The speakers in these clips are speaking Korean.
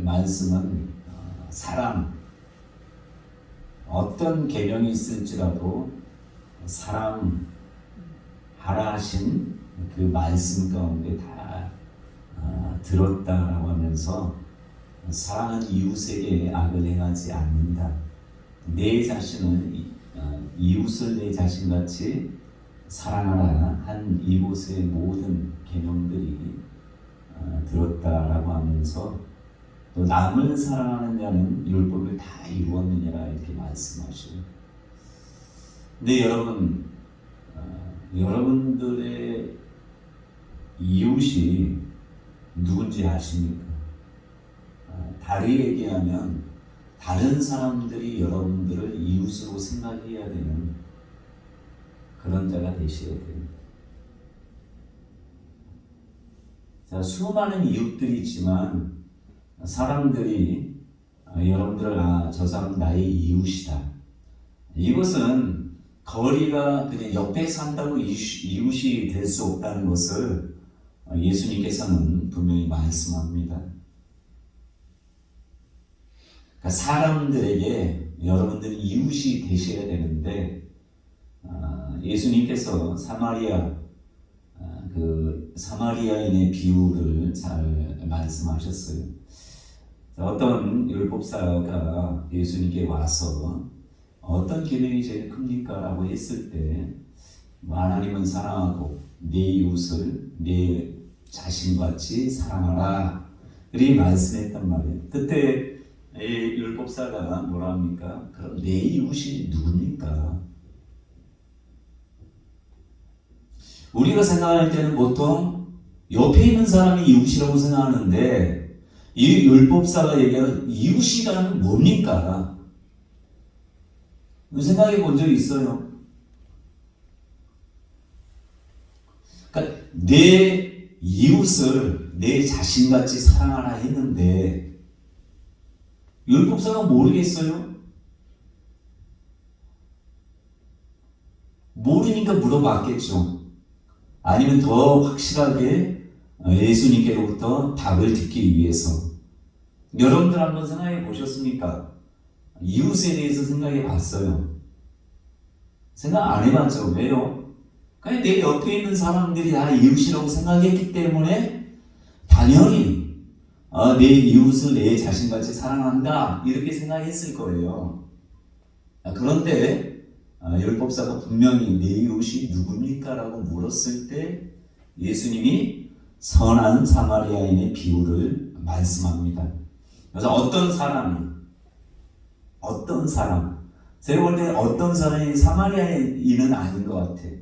말씀은 사랑, 어떤 계명이 있을지라도 사랑하라 하신 그 말씀 가운데 다 들었다라고 하면서 사랑은 이웃에게 악을 행하지 않는다. 내 자신을 이웃을 내 자신같이 사랑하라 한 이곳의 모든 계명들이 들었다라고 하면서 또 남을 사랑하는 자는 율법을 다 이루었느니라 이렇게 말씀하시고. 근데 여러분들의 이웃이 누군지 아십니까? 다르게 얘기하면 다른 사람들이 여러분들을 이웃으로 생각해야 되는 그런 자가 되셔야 됩니다. 자, 수많은 이웃들이 있지만 사람들이 여러분들을 저 사람 나의 이웃이다. 이것은 거리가 그냥 옆에 산다고 이웃이 될 수 없다는 것을 예수님께서는 분명히 말씀합니다. 그러니까 사람들에게 여러분들이 이웃이 되셔야 되는데 예수님께서 사마리아인의 비유를 잘 말씀하셨어요. 어떤 율법사가 예수님께 와서 어떤 계명이 제일 큽니까? 라고 했을 때 하나님은 사랑하고 내 이웃을 내 자신같이 사랑하라 이렇게 말씀했단 말이에요. 그때 율법사가 뭐라 합니까? 그럼 내 이웃이 누굽니까? 우리가 생각할 때는 보통 옆에 있는 사람이 이웃이라고 생각하는데 이 율법사가 얘기하는 이웃이라는 뭡니까? 생각해 본 적이 있어요? 그러니까 내 이웃을 내 자신같이 사랑하라 했는데 율법사가 모르겠어요? 모르니까 물어봤겠죠. 아니면 더 확실하게 예수님께로부터 답을 듣기 위해서. 여러분들 한번 생각해 보셨습니까? 이웃에 대해서 생각해 봤어요? 생각 안 해봤죠. 왜요? 그냥 내 옆에 있는 사람들이 다 이웃이라고 생각했기 때문에 당연히 내 이웃을 내 자신같이 사랑한다 이렇게 생각했을 거예요. 그런데 율법사가 분명히 내 이웃이 누굽니까? 라고 물었을 때 예수님이 선한 사마리아인의 비유를 말씀합니다. 그래서 어떤 사람 제가 볼 때는 어떤 사람이 사마리아인은 아닌 것 같아요.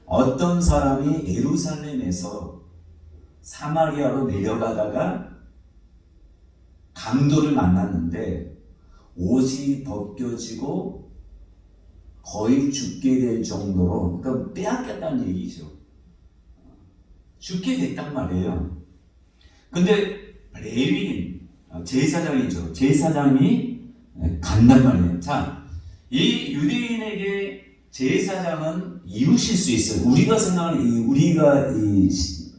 어떤 사람이 예루살렘에서 사마리아로 내려가다가 강도를 만났는데 옷이 벗겨지고 거의 죽게 될 정도로, 그러니까 빼앗겼다는 얘기죠. 죽게 됐단 말이에요. 근데 레위인, 제사장이죠. 제사장이 간단 말이에요. 자, 이 유대인에게 제사장은 이웃일 수 있어요. 우리가 생각하는,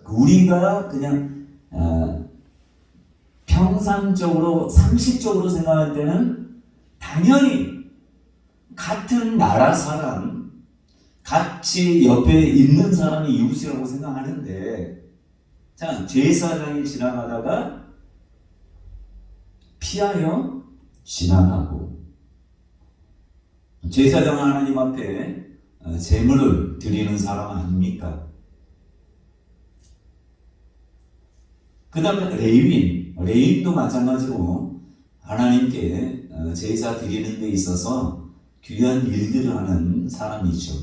우리가 그냥 평상적으로 상식적으로 생각할 때는 당연히 같은 나라 사람, 같이 옆에 있는 사람이 이웃이라고 생각하는데, 자, 제사장이 지나가다가 피하여 지나가고, 제사장은 하나님 앞에 제물을 드리는 사람 아닙니까? 그 다음에 레위인도 마찬가지로 하나님께 제사 드리는 데 있어서 귀한 일들을 하는 사람이죠.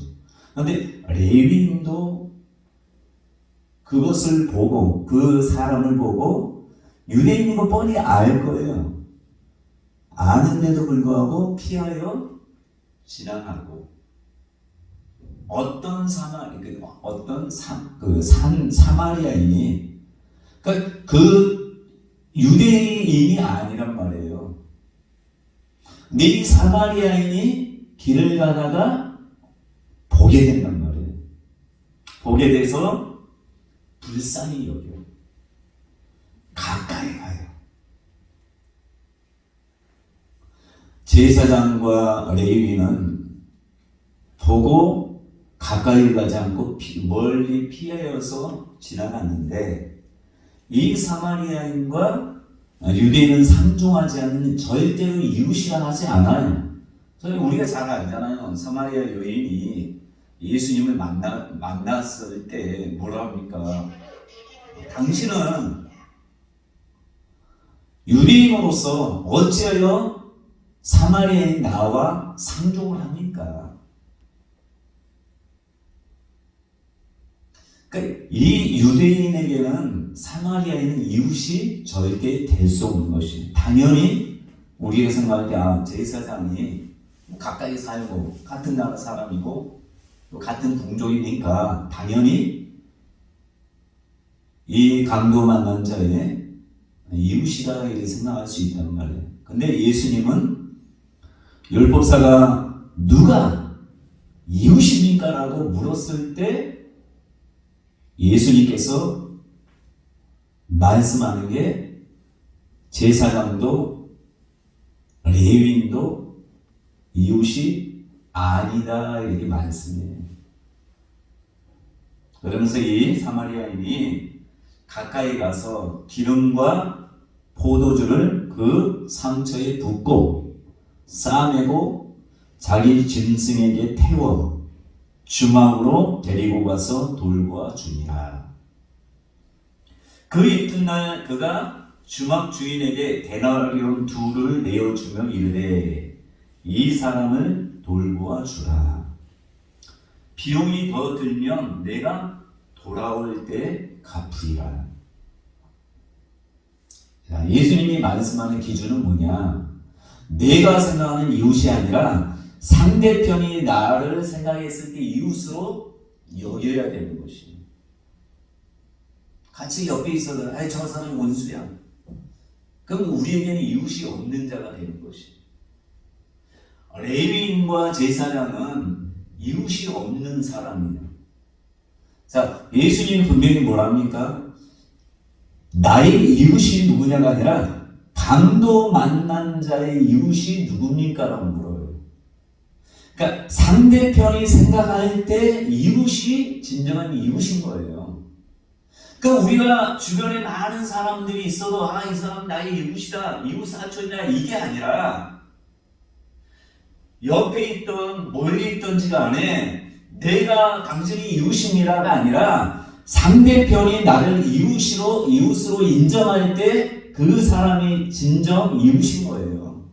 그런데 레위인도 그것을 보고, 그 사람을 보고 유대인인 거 뻔히 알 거예요. 아는데도 불구하고 피하여 지나가고, 어떤 사마리아인이, 그러니까 그 유대인이 아니란 말이에요. 근데 이 사마리아인이 길을 가다가 보게 된단 말이에요. 보게 돼서 불쌍히 여겨 가까이 가요. 제사장과 레위는 보고 가까이 가지 않고 멀리 피하여서 지나갔는데, 이 사마리아인과 유대인은 상종하지 않는, 절대로 이웃이라 하지 않아요. 저희 우리가 잘 알잖아요. 사마리아 여인이 예수님을 만났을 때 뭐라 합니까? 당신은 유대인으로서 어찌하여 사마리아인 나와 상종을 합니까? 그러니까 이 유대인에게는 사마리아인은 이웃이 절대 될 수 없는 것이, 당연히 우리가 생각할 때 제사장이 가까이 살고 같은 나라 사람이고 또 같은 동족이니까 당연히 이 강도 만난 자의 이웃이다 이렇게 생각할 수 있단 말이에요. 근데 예수님은 율법사가 누가 이웃입니까? 라고 물었을 때 예수님께서 말씀하는 게 제사장도 레위인도 이웃이 아니다 이렇게 말씀해요. 그러면서 이 사마리아인이 가까이 가서 기름과 포도주를 그 상처에 붓고 싸매고 자기 짐승에게 태워 주막으로 데리고 가서 돌보아 주니라. 그 이튿날 그가 주막 주인에게 데나리온 2를 내어주며 이르되 이 사람을 돌보아 주라. 비용이 더 들면 내가 돌아올 때 갚으리라. 자, 예수님이 말씀하는 기준은 뭐냐? 내가 생각하는 이웃이 아니라 상대편이 나를 생각했을 때 이웃으로 여겨야 되는 것이. 같이 옆에 있어도 저 사람이 원수야. 그럼 우리에게는 이웃이 없는 자가 되는 것이. 레위인과 제사장은 이웃이 없는 사람이에요. 자, 예수님이 분명히 뭐랍니까? 나의 이웃이 누구냐가 아니라 강도 만난 자의 이웃이 누굽니까? 라고 물어요. 그러니까 상대편이 생각할 때 이웃이 진정한 이웃인 거예요. 그러니까 우리가 주변에 많은 사람들이 있어도 이 사람 나의 이웃이다, 이웃 사촌이다 이게 아니라 옆에 있던 멀리 있던지 간에 내가 당신이 이웃입니다가 아니라 상대편이 나를 이웃으로 인정할 때 그 사람이 진정 이웃인 거예요.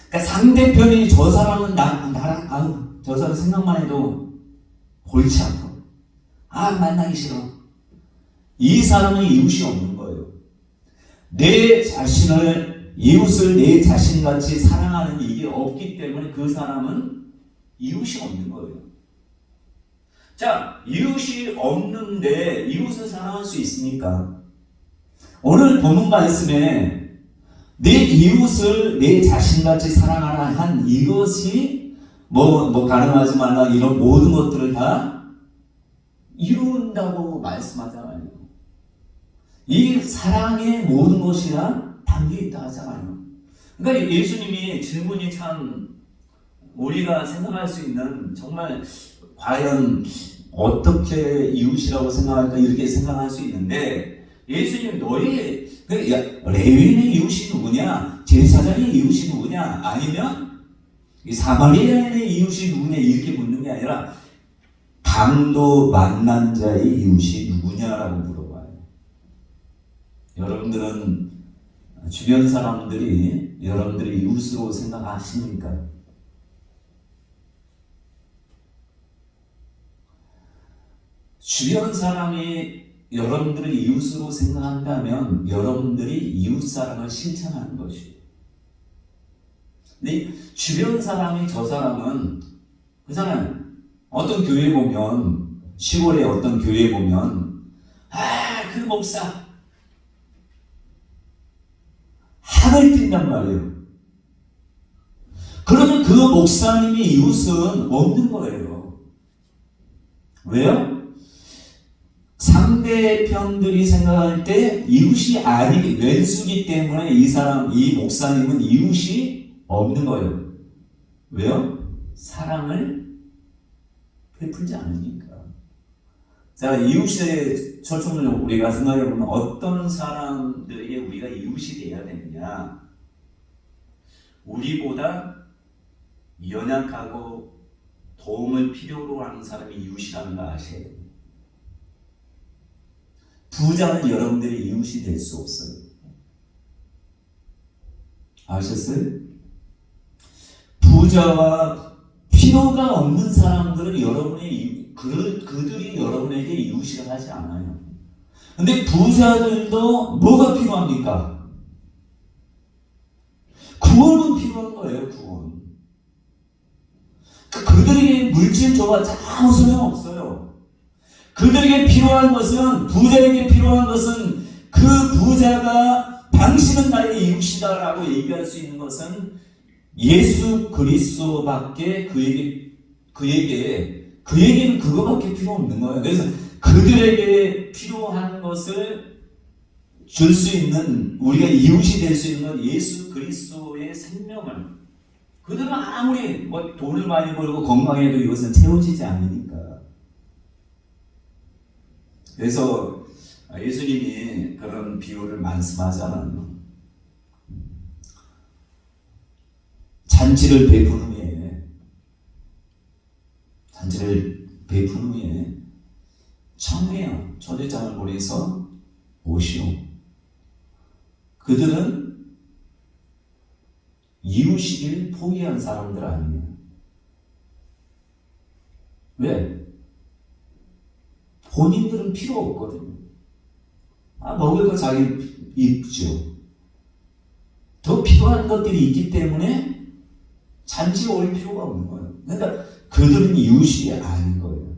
그러니까 상대편이 저 사람은 나랑 저 사람 생각만 해도 골치 아파. 만나기 싫어. 이 사람은 이웃이 없는 거예요. 내 자신을 이웃을 내 자신같이 사랑하는 이게 없기 때문에 그 사람은 이웃이 없는 거예요. 자, 이웃이 없는데 이웃을 사랑할 수 있습니까? 오늘 본문 말씀에 내 이웃을 내 자신같이 사랑하라 한 이것이 가늠하지 말라 이런 모든 것들을 다 이룬다고 말씀하잖아요. 이 사랑의 모든 것이 다 담겨있다 하잖아요. 그러니까 예수님이 질문이 참 우리가 생각할 수 있는, 정말 과연 어떻게 이웃이라고 생각할까 이렇게 생각할 수 있는데, 예수님이 레위인의 이웃이 누구냐, 제사장의 이웃이 누구냐, 아니면 이 사마리아인의 이웃이 누구냐 이렇게 묻는 게 아니라 강도 만난 자의 이웃이 누구냐라고 물어봐요. 여러분들은 주변 사람들이 여러분들의 이웃으로 생각하십니까? 주변 사람이 여러분들을 이웃으로 생각한다면 여러분들이 이웃 사랑을 실천하는 것이에요. 근데 주변 사람이 저 사람은 그잖아요. 어떤 교회 보면, 시골에 어떤 교회 보면 그 목사 학을 띈단 말이에요. 그러면 그 목사님의 이웃은 없는 거예요. 왜요? 상대편들이 생각할 때 이웃이 아니, 왼수기 때문에 이 사람, 이 목사님은 이웃이 없는 거예요. 왜요? 사랑을 베풀지 않으니까. 자, 이웃의 초점을 우리가 생각해보면 어떤 사람들에게 우리가 이웃이 돼야 되느냐. 우리보다 연약하고 도움을 필요로 하는 사람이 이웃이라는 거 아셔야 됩니다. 부자는 여러분들의 이웃이 될 수 없어요. 아셨어요? 부자와 필요가 없는 사람들은 그들이 여러분에게 이웃이라 하지 않아요. 근데 부자들도 뭐가 필요합니까? 구원은 필요한 거예요, 구원. 그들에게 물질 줘봤자 아무 소용없어요. 그들에게 필요한 것은, 부자에게 필요한 것은 그 부자가 당신은 나의 이웃이다라고 얘기할 수 있는 것은 예수 그리스도밖에 그에게는 그거밖에 필요 없는 거예요. 그래서 그들에게 필요한 것을 줄 수 있는, 우리가 이웃이 될 수 있는 건 예수 그리스도의 생명을. 그들은 아무리 돈을 많이 벌고 건강해도 이것은 채워지지 않으니까. 그래서 예수님이 그런 비유를 말씀하잖아요. 잔치를 베푼 후에 청해요. 초대장을 보내서 오시오. 그들은 이웃이길 포기한 사람들 아니에요. 왜? 본인들은 필요 없거든요. 먹을 거 자기 입죠. 더 필요한 것들이 있기 때문에 잔치에 올 필요가 없는 거예요. 그러니까 그들은 이웃이 아닌 거예요.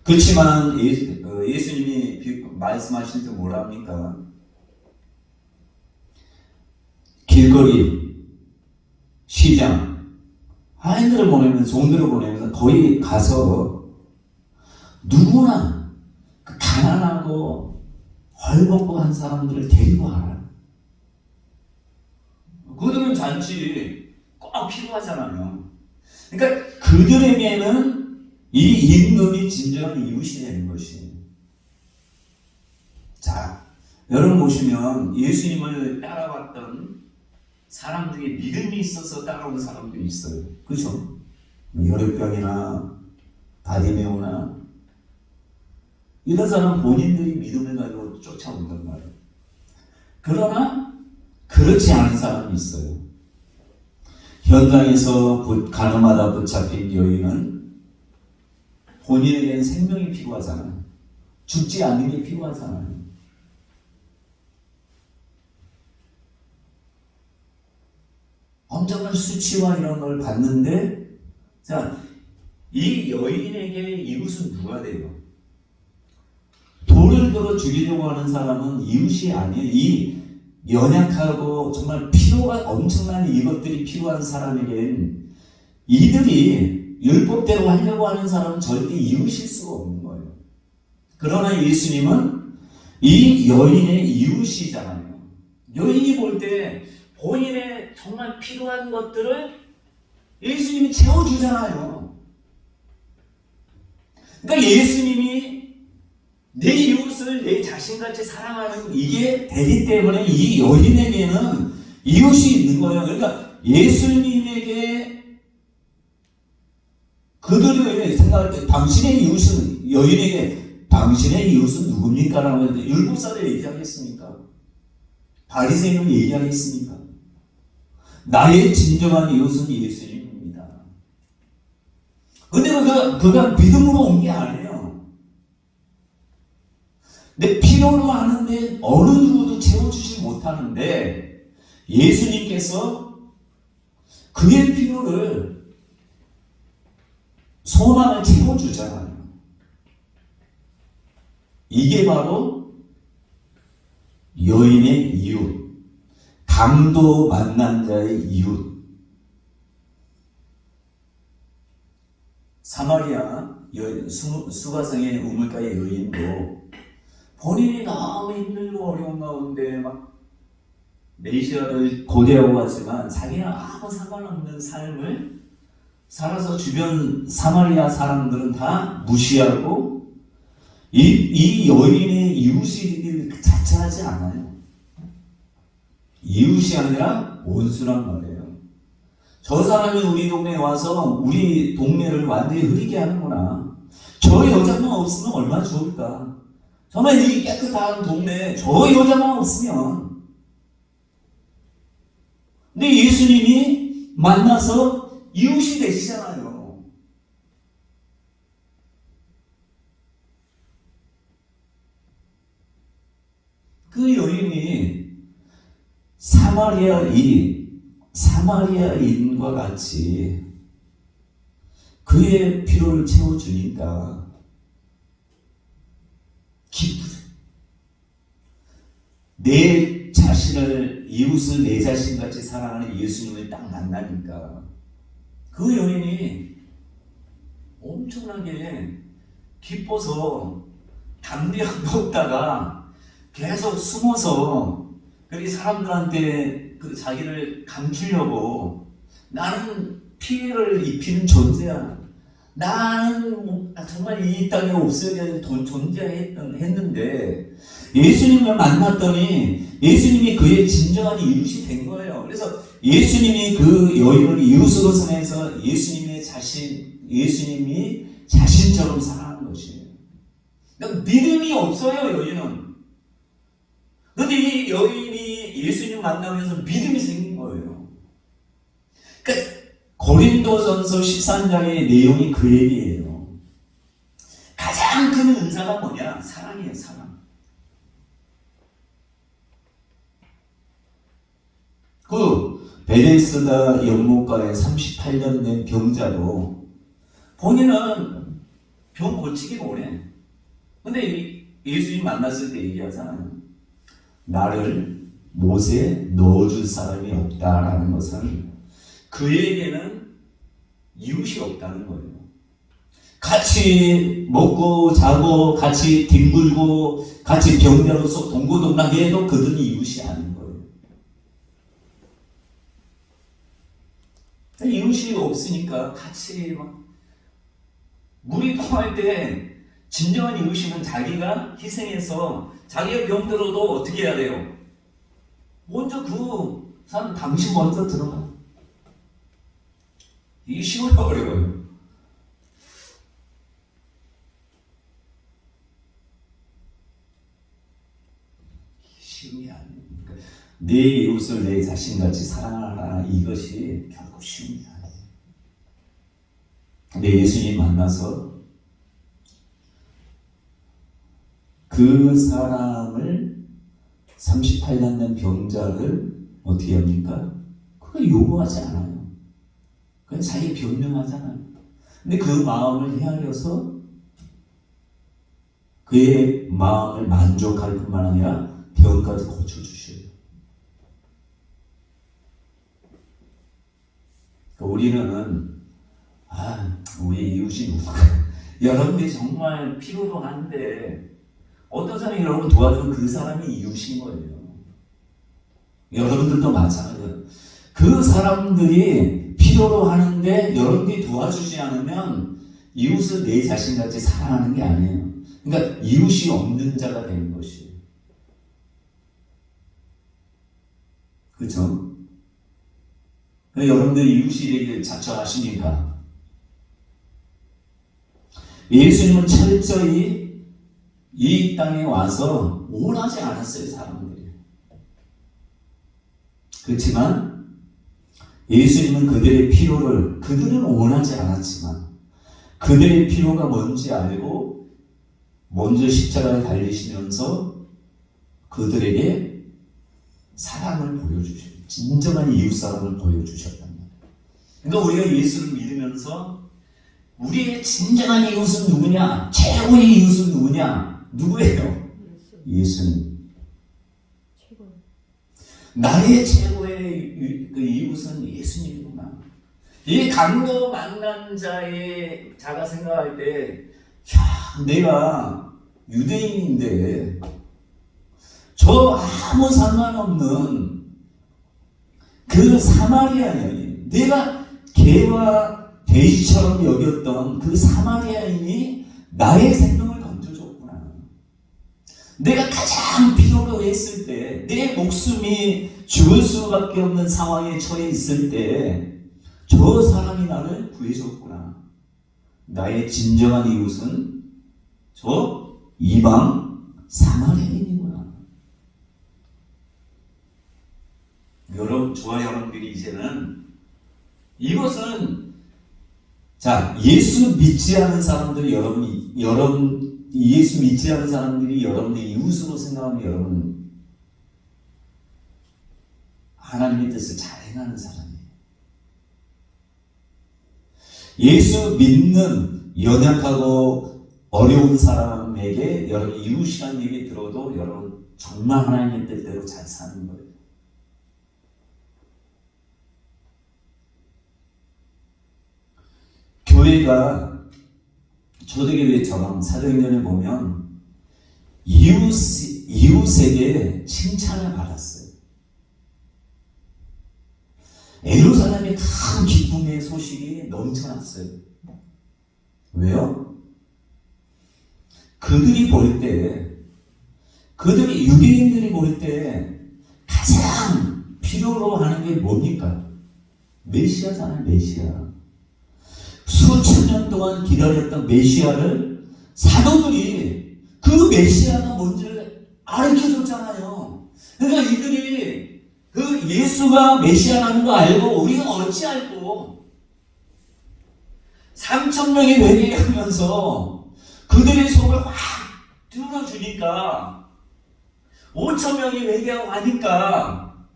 그렇지만 예수님이 말씀하실 때 뭐라 합니까? 길거리, 시장, 하인들을 보내면서, 종들을 보내면서 거기 가서 누구나 그 가난하고 헐벗고 사람들을 데리고 와라. 그들은 잔치 꼭 필요하잖아요. 그러니까 그들에게는 이 임금이 진정한 이웃이 되는 것이에요. 자, 여러분 보시면 예수님을 따라왔던 사람 중에 믿음이 있어서 따라온 사람도 있어요. 그렇죠? 혈액병이나 바디메오나 이런 사람은 본인들이 믿음을 가지고 쫓아온단 말이에요. 그러나 그렇지 않은 사람이 있어요. 현장에서 가늠하다 붙잡힌 여인은 본인에게는 생명이 필요하잖아요. 죽지 않는 게 필요하잖아요. 엄청난 수치와 이런 걸 받는데, 자, 이 여인에게 이웃은 누가 돼요? 돌을 들어 죽이려고 하는 사람은 이웃이 아니에요. 이 연약하고 정말 필요가 엄청난 이것들이 필요한 사람에겐 이들이 율법대로 하려고 하는 사람은 절대 이웃일 수가 없는 거예요. 그러나 예수님은 이 여인의 이웃이잖아요. 여인이 볼 때 본인의 정말 필요한 것들을 예수님이 채워주잖아요. 그러니까 예수님이 내 이웃을 내 자신같이 사랑하는 이게 되기 때문에 이 여인에게는 이웃이 있는 거예요. 그러니까 예수님에게 그들이 생각할 때 당신의 이웃은, 여인에게 당신의 이웃은 누굽니까? 라고 했는데 율법사도 얘기하겠습니까? 바리새인은 얘기하겠습니까? 나의 진정한 이웃은 예수님입니다. 근데 그가 믿음으로 온 게 아니에요. 내 필요로 하는데 어느 누구도 채워주지 못하는데 예수님께서 그의 필요를, 소망을 채워주잖아요. 이게 바로 여인의 이웃, 강도 만난 자의 이웃. 사마리아 수가성의 우물가의 여인도 본인이 너무 힘들고 어려운 가운데 막 메시아를 고대하고 왔지만 자기는 아무 상관없는 삶을 살아서 주변 사마리아 사람들은 다 무시하고 이 여인의 이웃이길 자체하지 않아요. 이웃이 아니라 원수란 말이에요. 저 사람이 우리 동네에 와서 우리 동네를 완전히 흐리게 하는구나. 저 여자만 없으면 얼마나 좋을까. 정말 이 깨끗한 동네에 저 여자만 없으면. 근데 예수님이 만나서 이웃이 되시잖아요. 그 여인이 사마리아인과 같이 그의 필요를 채워주니까 기쁘다. 내 자신을, 이웃을 내 자신같이 사랑하는 예수님을 딱 만나니까 그 여인이 엄청나게 기뻐서 담대함도 없다가 계속 숨어서 그렇게 사람들한테 그 자기를 감추려고 나는 피해를 입히는 존재야. 나는 정말 이 땅에 없어야 되는 존재했는데 예수님을 만났더니 예수님이 그의 진정한 이웃이 된 거예요. 그래서 예수님이 그 여인을 이웃으로 삼아서 예수님이 자신처럼 사랑하는 것이에요. 그러니까 믿음이 없어요, 여인은. 그런데 이 여인이 예수님 만나면서 믿음이 생긴 거예요. 그러니까 고린도전서 13장의 내용이 그 얘기예요. 가장 큰 은사가 뭐냐? 사랑이에요, 사랑. 그 베데스다 연못가에 38년 된 병자도 본인은 병 고치기 원해. 근데 예수님 만났을 때 얘기하잖아요. 나를 못에 넣어줄 사람이 없다라는 것은 그에게는 이웃이 없다는 거예요. 같이 먹고 자고 같이 뒹굴고 같이 병자로서 동고동락해 해도 그들은 이웃이 아닌 거예요. 이웃이 없으니까 같이 막 물이 통할 때 진정한 이웃이면 자기가 희생해서 자기가 병들어도 어떻게 해야 돼요? 먼저 그 사람 당신 먼저 들어가. 이게 쉬워요, 어려워요? 쉬운 게 아니에요. 그러니까 내 이웃을 내 자신같이 사랑하라, 이것이 결코 쉬운 게 아니에요. 근데 예수님 만나서 그 사람을 38년 된 병자를 어떻게 합니까? 그거 요구하지 않아요. 그냥 자기 변명하잖아요. 근데 그 마음을 헤아려서 그의 마음을 만족할 뿐만 아니라 병까지 고쳐주셔요. 우리는 우리 이웃이 누구가 여러분들이 정말 필요로 하는데 어떤 사람이 여러분 도와주면 그 사람이 이웃인 거예요. 여러분들도 마찬가지예요. 그 사람들이 필요로 하는데 여러분들이 도와주지 않으면 이웃을 내 자신같이 사랑하는 게 아니에요. 그러니까 이웃이 없는 자가 되는 것이에요. 그렇죠? 여러분들이 이웃이 되길 자처하십니까? 예수님은 철저히 이 땅에 와서 원하지 않았어요, 사람들이. 그렇지만 예수님은 그들의 필요를, 그들은 원하지 않았지만 그들의 필요가 뭔지 알고 먼저 십자가에 달리시면서 그들에게 사랑을 보여주셔요. 진정한 이웃 사랑을 보여주셨단 말이에요. 그러니까 우리가 예수를 믿으면서 우리의 진정한 이웃은 누구냐? 최고의 이웃은 누구냐? 누구예요? 예수님. 나의 최고의 그 이웃은 예수님이구나. 이 강도 만난 자가 생각할 때, 야, 내가 유대인인데 저 아무 상관없는 그 사마리아인이, 내가 개와 돼지처럼 여겼던 그 사마리아인이 나의 생명을 건져줬구나. 내가 가장 필요로 했을 때, 내 목숨이 죽을 수밖에 없는 상황에 처해 있을 때 저 사람이 나를 구해줬구나. 나의 진정한 이웃은 저 이방 사마리아인이구나. 저와 여러분들이 이제는 이것은, 자, 예수 믿지 않은 사람들이 예수 믿지 않은 사람들이 여러분의 이웃으로 생각하면 여러분 하나님의 뜻을 잘 행하는 사람이에요. 예수 믿는 연약하고 어려운 사람에게 여러분 이웃이라는 얘기 들어도 여러분 정말 하나님의 뜻대로 잘 사는 거예요. 교회가 초대교회처럼 사도행전에 보면 이웃에게 칭찬을 받았어요. 예루살렘에 큰 기쁨의 소식이 넘쳐났어요. 왜요? 유대인들이 볼 때 가장 필요로 하는 게 뭡니까? 메시아잖아요, 메시아. 수천 년 동안 기다렸던 메시아를 사도들이 그 메시아가 뭔지를 가르쳐줬잖아요. 그러니까 이들이 그 예수가 메시아라는 거 알고, 우리가 어찌 알고 3,000명이 회개하면서 그들의 속을 확 뚫어주니까 5,000명이 회개하고 하니까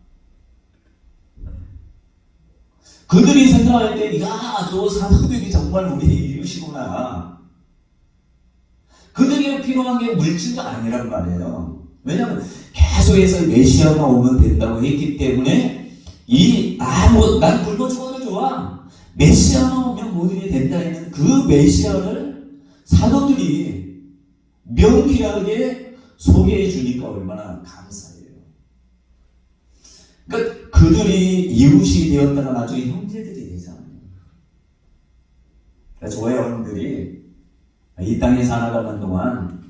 그들이 생각할 때, 야, 저 사도들이 정말 우리의 이웃이구나. 그들에게 필요한 게 물질도 아니란 말이에요. 왜냐하면 계속해서 메시아가 오면 된다고 했기 때문에 난 굶어 죽어도 좋아. 메시아가 오면 모든 게 된다 했는 그 메시아를 사도들이 명쾌하게 소개해 주니까 얼마나 감사해요. 그러니까 그들이 이웃이 되었다가 나중에 형제들이 되잖아요. 그러니까 저와 여러분들이 이 땅에 살아가는 동안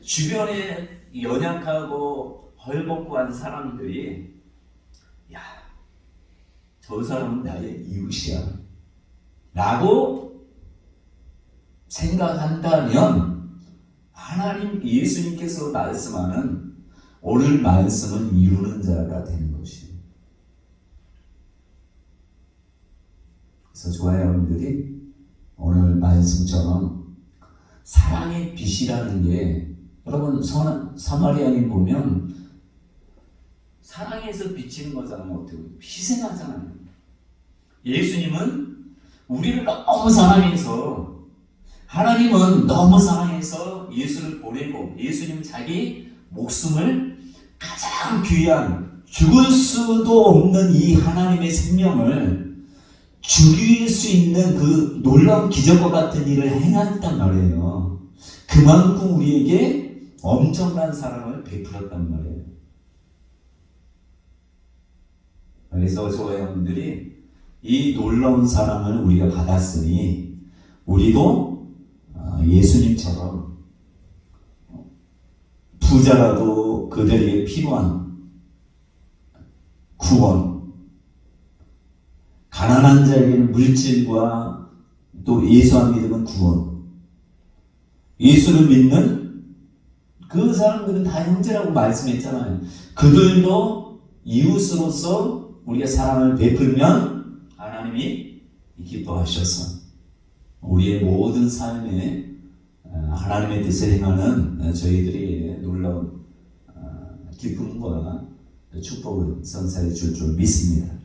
주변에 연약하고 헐벗고한 사람들이, 야, 저 사람은 나의 이웃이야 라고 생각한다면 하나님 예수님께서 말씀하는 오늘 말씀은 이루는 자가 되는 것이에요. 그래서 저와 여러분들이 오늘 말씀처럼 사랑의 빛이라는 게, 여러분 사마리아인 보면 사랑에서 비치는 거잖아요. 어떻게 보면 희생하잖아요. 예수님은 우리를 너무 사랑해서, 하나님은 너무 사랑해서 예수를 보내고, 예수님은 자기 목숨을 가장 귀한, 죽을 수도 없는 이 하나님의 생명을 죽일 수 있는 그 놀라운 기적과 같은 일을 행했단 말이에요. 그만큼 우리에게 엄청난 사랑을 베풀었단 말이에요. 그래서 저와 여러분들이 이 놀라운 사랑을 우리가 받았으니 우리도 예수님처럼 부자라도 그들에게 필요한 구원, 가난한 자에게는 물질과 또 예수 안 믿으면 구원, 예수를 믿는 그 사람들은 다 형제라고 말씀했잖아요. 그들도 이웃으로서 우리가 사랑을 베풀면 하나님이 기뻐하셔서 우리의 모든 삶에 하나님의 뜻을 행하는 저희들이 놀라운 기쁨과 축복을 선사해 줄 믿습니다.